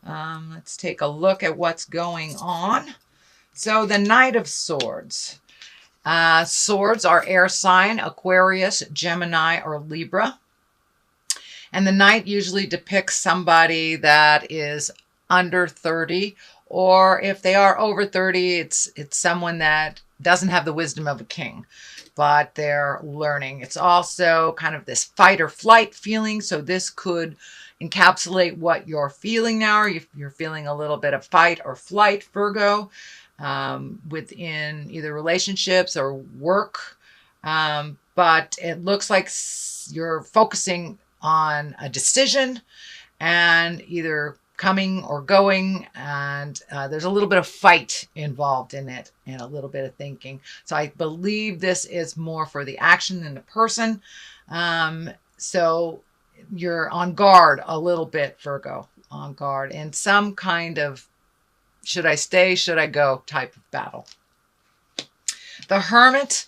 Let's take a look at what's going on. So the Knight of Swords. Swords are air sign, Aquarius, Gemini, or Libra. And the Knight usually depicts somebody that is under 30, or if they are over 30, it's someone that doesn't have the wisdom of a king, but they're learning. It's also kind of this fight or flight feeling. So this could encapsulate what you're feeling now. If you're feeling a little bit of fight or flight, Virgo, within either relationships or work. But it looks like you're focusing on a decision and either coming or going, and there's a little bit of fight involved in it and a little bit of thinking. So I believe this is more for the action than the person. So you're on guard a little bit, Virgo, on guard in some kind of should I stay, should I go type of battle. The Hermit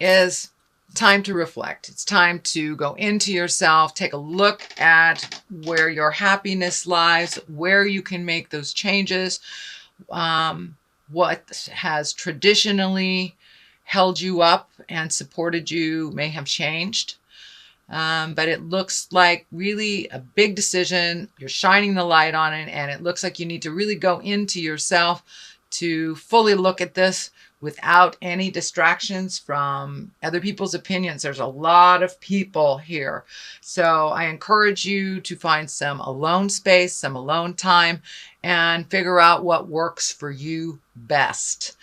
is time to reflect. It's time to go into yourself, take a look at where your happiness lies, where you can make those changes, what has traditionally held you up and supported you may have changed. But it looks like really a big decision. You're shining the light on it, and it looks like you need to really go into yourself to fully look at this without any distractions from other people's opinions. There's a lot of people here. So I encourage you to find some alone space, some alone time, and figure out what works for you best.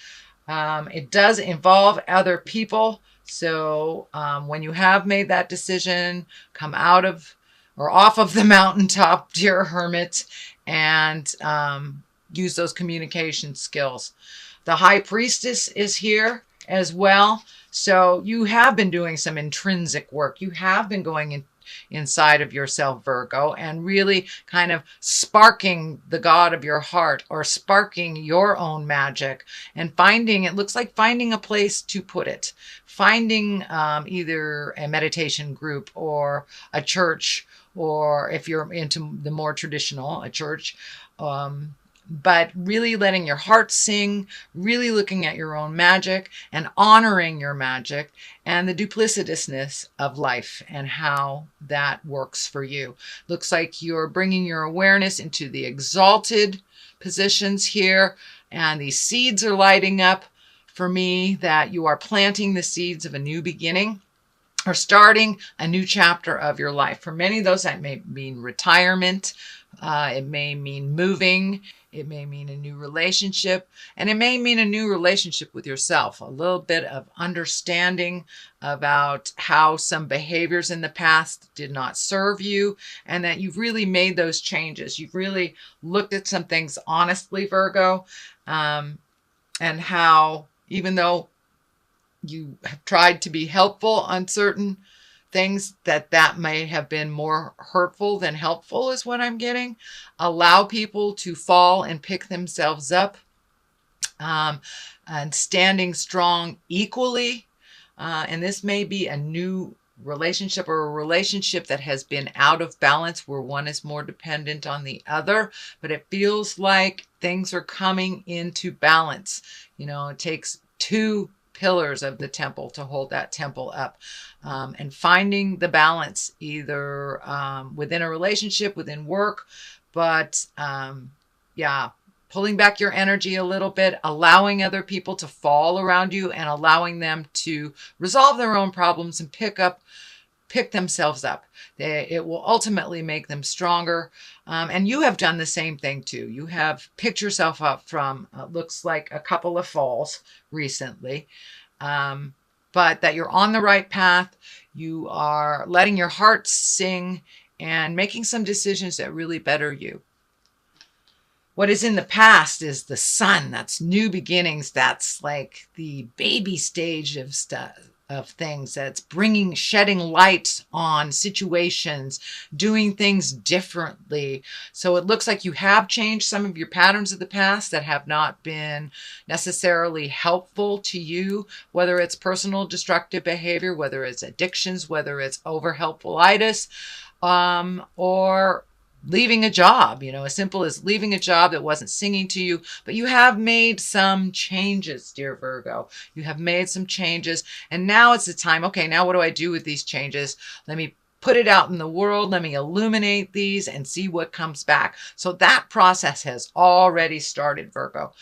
It does involve other people. So when you have made that decision, come out of or off of the mountaintop, dear Hermit, and use those communication skills. The High Priestess is here as well. So you have been doing some intrinsic work. You have been going inside of yourself, Virgo, and really kind of sparking the God of your heart or sparking your own magic and finding, it looks like finding a place to put it, finding either a meditation group or a church, or if you're into the more traditional, a church, but really letting your heart sing, really looking at your own magic and honoring your magic and the duplicitousness of life and how that works for you. Looks like you're bringing your awareness into the exalted positions here, and these seeds are lighting up for me that you are planting the seeds of a new beginning or starting a new chapter of your life. For many of those, that may mean retirement. It may mean moving. It may mean a new relationship, and it may mean a new relationship with yourself, a little bit of understanding about how some behaviors in the past did not serve you, and that you've really made those changes. You've really looked at some things honestly, Virgo, and how even though you have tried to be helpful on certain things, that may have been more hurtful than helpful is what I'm getting. Allow people to fall and pick themselves up, and standing strong equally. And this may be a new relationship or a relationship that has been out of balance where one is more dependent on the other, but it feels like things are coming into balance. You know, it takes two pillars of the temple to hold that temple up, and finding the balance either within a relationship, within work, but pulling back your energy a little bit, allowing other people to fall around you and allowing them to resolve their own problems and pick themselves up. It will ultimately make them stronger. And you have done the same thing too. You have picked yourself up from, looks like a couple of falls recently, but that you're on the right path. You are letting your heart sing and making some decisions that really better you. What is in the past is the sun. That's new beginnings. That's like the baby stage of stuff, of things. That's shedding light on situations, doing things differently. So it looks like you have changed some of your patterns of the past that have not been necessarily helpful to you, whether it's personal destructive behavior, whether it's addictions, whether it's over helpfulitis, or leaving a job, as simple as leaving a job that wasn't singing to you, but you have made some changes, dear Virgo. You have made some changes, and now it's the time. Okay, now what do I do with these changes? Let me put it out in the world. Let me illuminate these and see what comes back. So that process has already started, Virgo.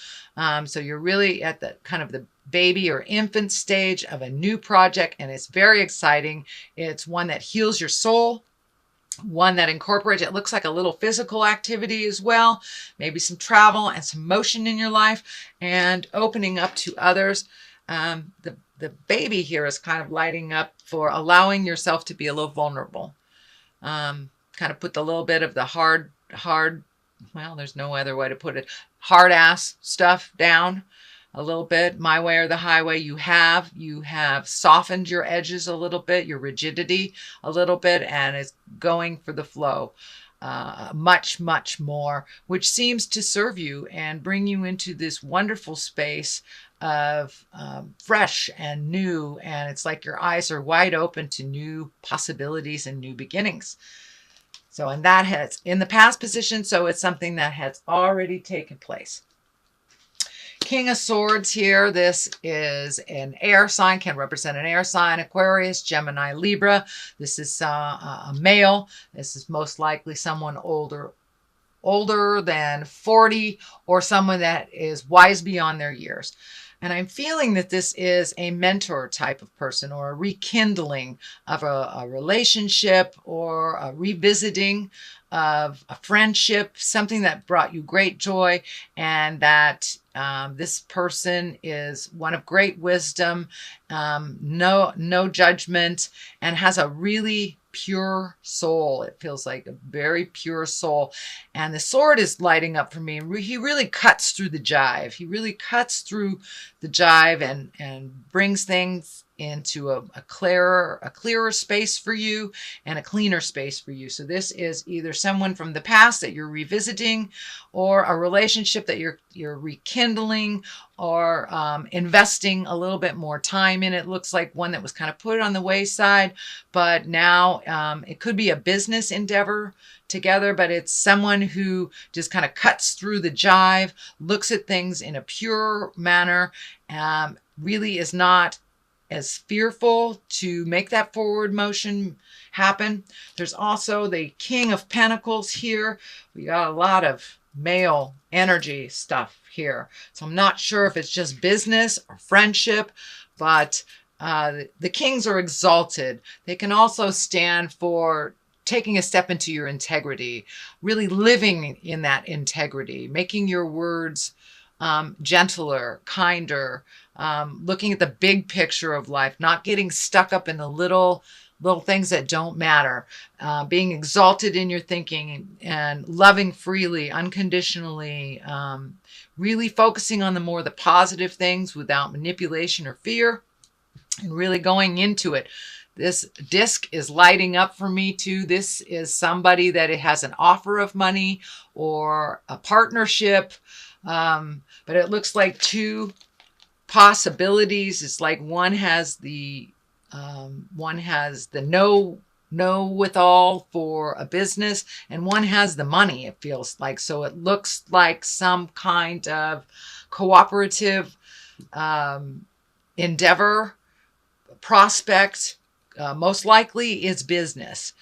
So you're really at the kind of the baby or infant stage of a new project, and it's very exciting. It's one that heals your soul, one that incorporates, it looks like a little physical activity as well, maybe some travel and some motion in your life, and opening up to others. The baby here is kind of lighting up for allowing yourself to be a little vulnerable. Kind of put the little bit of the hard, well, there's no other way to put it, hard ass stuff down a little bit, my way or the highway. You have softened your edges a little bit, your rigidity a little bit, and it's going for the flow much, much more, which seems to serve you and bring you into this wonderful space of fresh and new. And it's like your eyes are wide open to new possibilities and new beginnings. So, and that has in the past position, so it's something that has already taken place. King of Swords here. This is an air sign, can represent an air sign, Aquarius, Gemini, Libra. This is a male. This is most likely someone older than 40, or someone that is wise beyond their years. And I'm feeling that this is a mentor type of person, or a rekindling of a relationship, or a revisiting of a friendship, something that brought you great joy, and that this person is one of great wisdom, no judgment, and has a really pure soul. It feels like a very pure soul. And the sword is lighting up for me. He really cuts through the jive. He really cuts through the jive and brings things into a clearer space for you, and a cleaner space for you. So this is either someone from the past that you're revisiting, or a relationship that you're rekindling, or investing a little bit more time in. It looks like one that was kind of put on the wayside, but now it could be a business endeavor together, but it's someone who just kind of cuts through the jive, looks at things in a pure manner, really is not as fearful to make that forward motion happen. There's also the King of Pentacles here. We got a lot of male energy stuff here. So I'm not sure if it's just business or friendship, but the kings are exalted. They can also stand for taking a step into your integrity, really living in that integrity, making your words gentler, kinder, looking at the big picture of life, not getting stuck up in the little things that don't matter, being exalted in your thinking and loving freely, unconditionally, really focusing on the positive things without manipulation or fear, and really going into it. This disc is lighting up for me too. This is somebody that it has an offer of money or a partnership, but it looks like two possibilities. It's like one has the know with all for a business, and one has the money, it feels like. So it looks like some kind of cooperative endeavor, prospect. Most likely is business,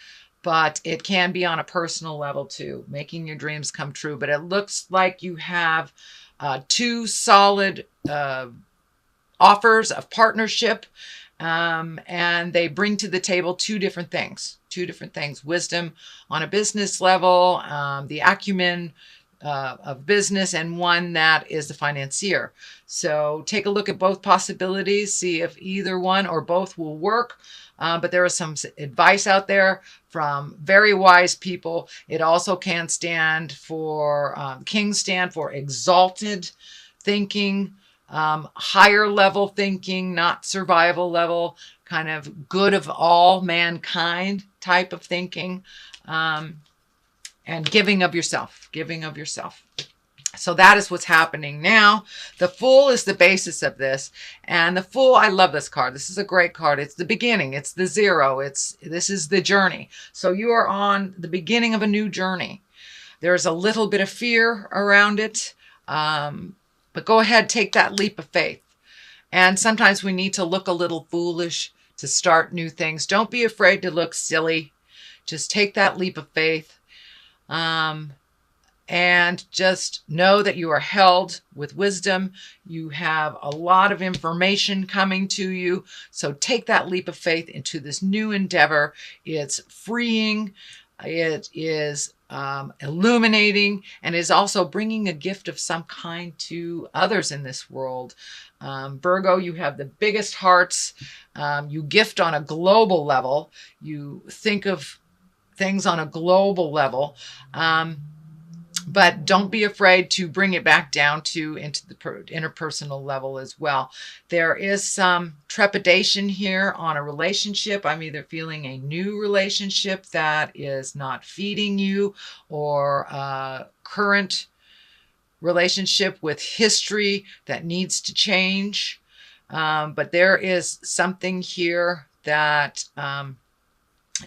but it can be on a personal level too, making your dreams come true. But it looks like you have two solid offers of partnership, and they bring to the table two different things. Wisdom on a business level, the acumen of business, and one that is the financier. So take a look at both possibilities, see if either one or both will work. But there is some advice out there from very wise people. It also can stand for, kings stand for exalted thinking, higher level thinking, not survival level, kind of good of all mankind type of thinking, and giving of yourself. So that is what's happening now. The Fool is the basis of this. And the Fool, I love this card. This is a great card. It's the beginning. It's the zero. This is the journey. So you are on the beginning of a new journey. There's a little bit of fear around it, but go ahead, take that leap of faith. And sometimes we need to look a little foolish to start new things. Don't be afraid to look silly. Just take that leap of faith. And just know that you are held with wisdom. You have a lot of information coming to you. So take that leap of faith into this new endeavor. It's freeing. It is illuminating, and is also bringing a gift of some kind to others in this world. Virgo, you have the biggest hearts. You gift on a global level. You think of things on a global level. But don't be afraid to bring it back down into the interpersonal level as well. There is some trepidation here on a relationship. I'm either feeling a new relationship that is not feeding you, or a current relationship with history that needs to change. But there is something here that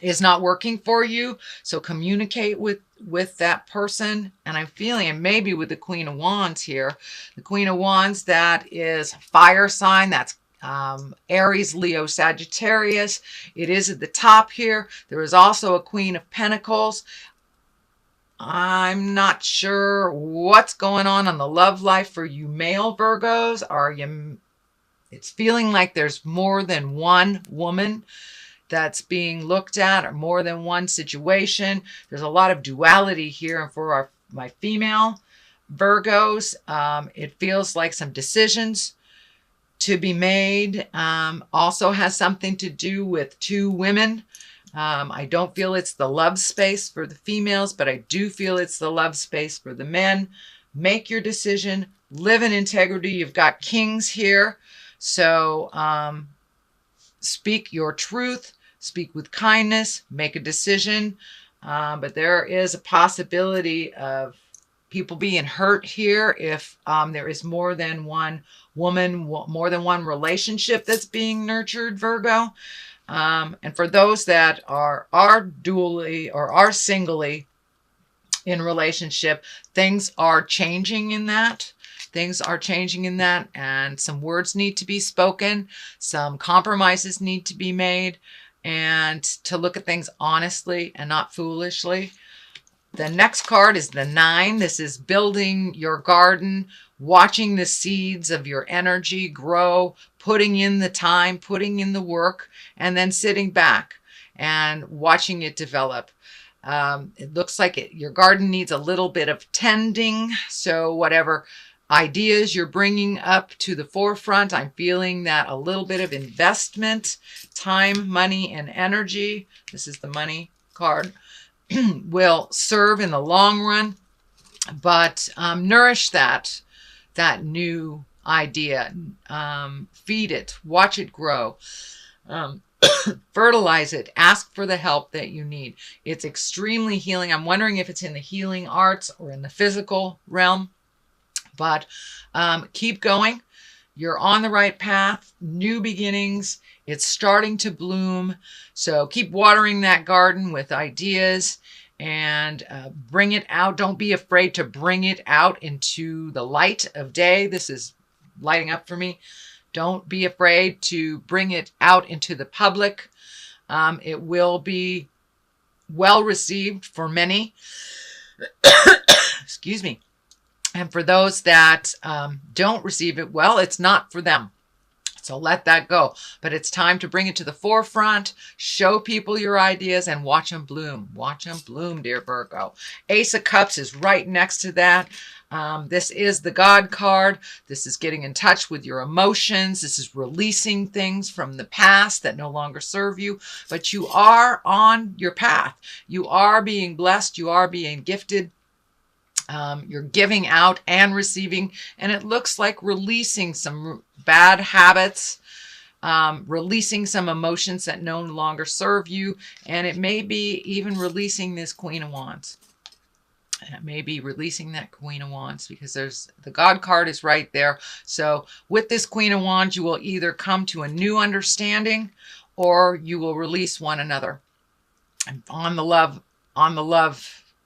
is not working for you. So communicate with that person. And I'm feeling, and maybe with the Queen of Wands here, the Queen of Wands, that is fire sign. That's Aries, Leo, Sagittarius. It is at the top here. There is also a Queen of Pentacles. I'm not sure what's going on in the love life for you male Virgos. It's feeling like there's more than one woman that's being looked at, or more than one situation. There's a lot of duality here. And for my female Virgos, it feels like some decisions to be made. Also has something to do with two women. I don't feel it's the love space for the females, but I do feel it's the love space for the men. Make your decision. Live in integrity. You've got kings here. So speak your truth. Speak with kindness, make a decision. But there is a possibility of people being hurt here if there is more than one woman, more than one relationship that's being nurtured, Virgo. And for those that are dually or are singly in relationship, things are changing in that. Things are changing in that, and some words need to be spoken. Some compromises need to be made, and to look at things honestly and not foolishly. The next card is the 9. This is building your garden, watching the seeds of your energy grow, putting in the time, putting in the work, and then sitting back and watching it develop. It looks like your garden needs a little bit of tending. So whatever ideas you're bringing up to the forefront, I'm feeling that a little bit of investment, time, money, and energy, this is the money card, will serve in the long run. But nourish that new idea. Feed it. Watch it grow. Fertilize it. Ask for the help that you need. It's extremely healing. I'm wondering if it's in the healing arts or in the physical realm. But keep going. You're on the right path. New beginnings. It's starting to bloom. So keep watering that garden with ideas and bring it out. Don't be afraid to bring it out into the light of day. This is lighting up for me. Don't be afraid to bring it out into the public. It will be well received for many. Excuse me. And for those that don't receive it well, it's not for them. So let that go. But it's time to bring it to the forefront, show people your ideas, and watch them bloom. Watch them bloom, dear Virgo. Ace of Cups is right next to that. This is the God card. This is getting in touch with your emotions. This is releasing things from the past that no longer serve you. But you are on your path. You are being blessed. You are being gifted. You're giving out and receiving, and it looks like releasing some bad habits, releasing some emotions that no longer serve you, and it may be even releasing this Queen of Wands. And it may be releasing that Queen of Wands, because the God card is right there. So with this Queen of Wands, you will either come to a new understanding or you will release one another. And on the love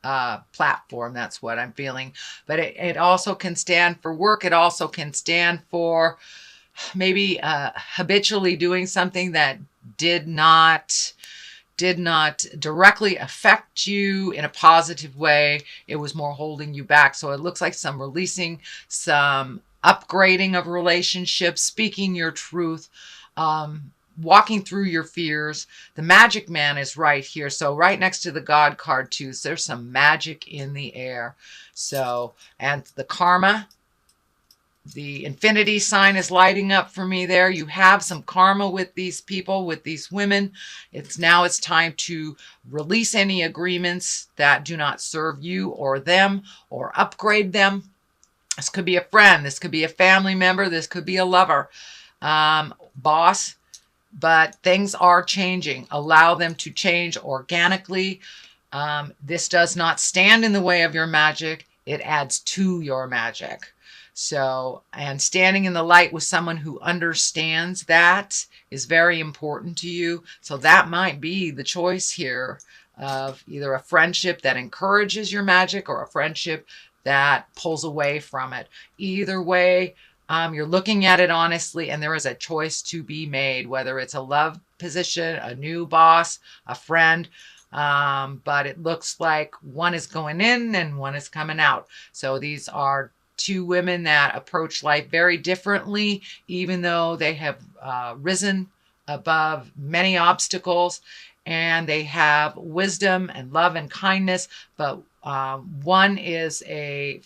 platform. That's what I'm feeling. But it also can stand for work. It also can stand for maybe habitually doing something that did not directly affect you in a positive way. It was more holding you back. So it looks like some releasing, some upgrading of relationships, speaking your truth, walking through your fears. The magic man is right here. So right next to the God card too. So there's some magic in the air. So, and the karma, the infinity sign is lighting up for me there. You have some karma with these people, with these women. It's time to release any agreements that do not serve you or them, or upgrade them. This could be a friend. This could be a family member. This could be a lover, boss. But things are changing. Allow them to change organically. This does not stand in the way of your magic. It adds to your magic. So, and standing in the light with someone who understands that is very important to you. So that might be the choice here of either a friendship that encourages your magic or a friendship that pulls away from it. Either way, you're looking at it honestly, and there is a choice to be made, whether it's a love position, a new boss, a friend. But it looks like one is going in and one is coming out. So these are two women that approach life very differently, even though they have risen above many obstacles, and they have wisdom and love and kindness. But one is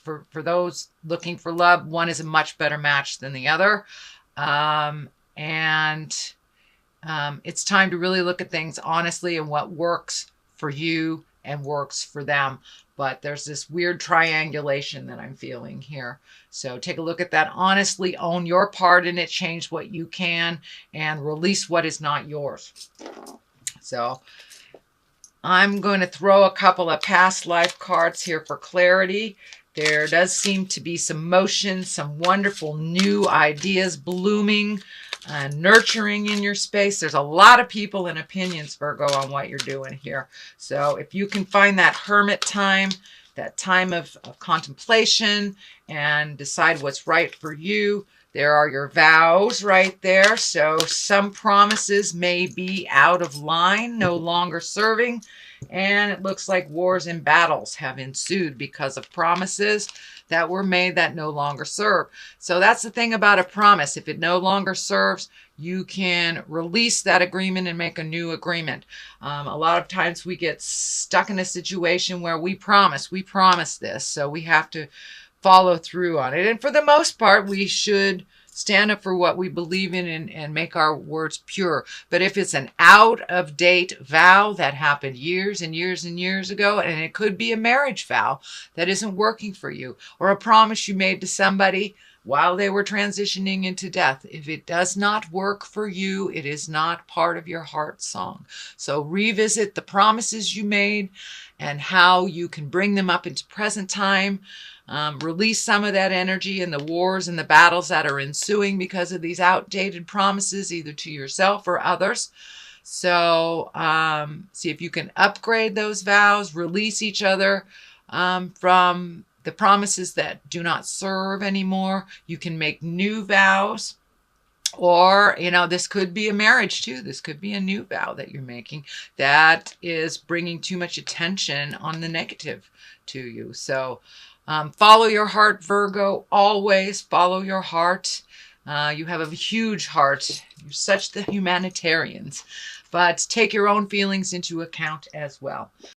for those looking for love, one is a much better match than the other. It's time to really look at things honestly and what works for you and works for them. But there's this weird triangulation that I'm feeling here. So take a look at that. Honestly, own your part in it. Change what you can and release what is not yours. So I'm going to throw a couple of past life cards here for clarity. There does seem to be some motion, some wonderful new ideas blooming and nurturing in your space. There's a lot of people and opinions, Virgo, on what you're doing here. So if you can find that hermit time, that time of contemplation, and decide what's right for you, there are your vows right there. So some promises may be out of line, no longer serving. And it looks like wars and battles have ensued because of promises that were made that no longer serve. So that's the thing about a promise. If it no longer serves, you can release that agreement and make a new agreement. A lot of times we get stuck in a situation where we promise this, so we have to follow through on it. And for the most part, we should stand up for what we believe in and make our words pure. But if it's an out-of-date vow that happened years and years and years ago, and it could be a marriage vow that isn't working for you, or a promise you made to somebody while they were transitioning into death, if it does not work for you, it is not part of your heart song. So revisit the promises you made and how you can bring them up into present time. Release some of that energy in the wars and the battles that are ensuing because of these outdated promises, either to yourself or others. So see if you can upgrade those vows, release each other from the promises that do not serve anymore. You can make new vows. Or, this could be a marriage too. This could be a new vow that you're making that is bringing too much attention on the negative to you. So follow your heart, Virgo. Always follow your heart. You have a huge heart. You're such the humanitarians. But take your own feelings into account as well.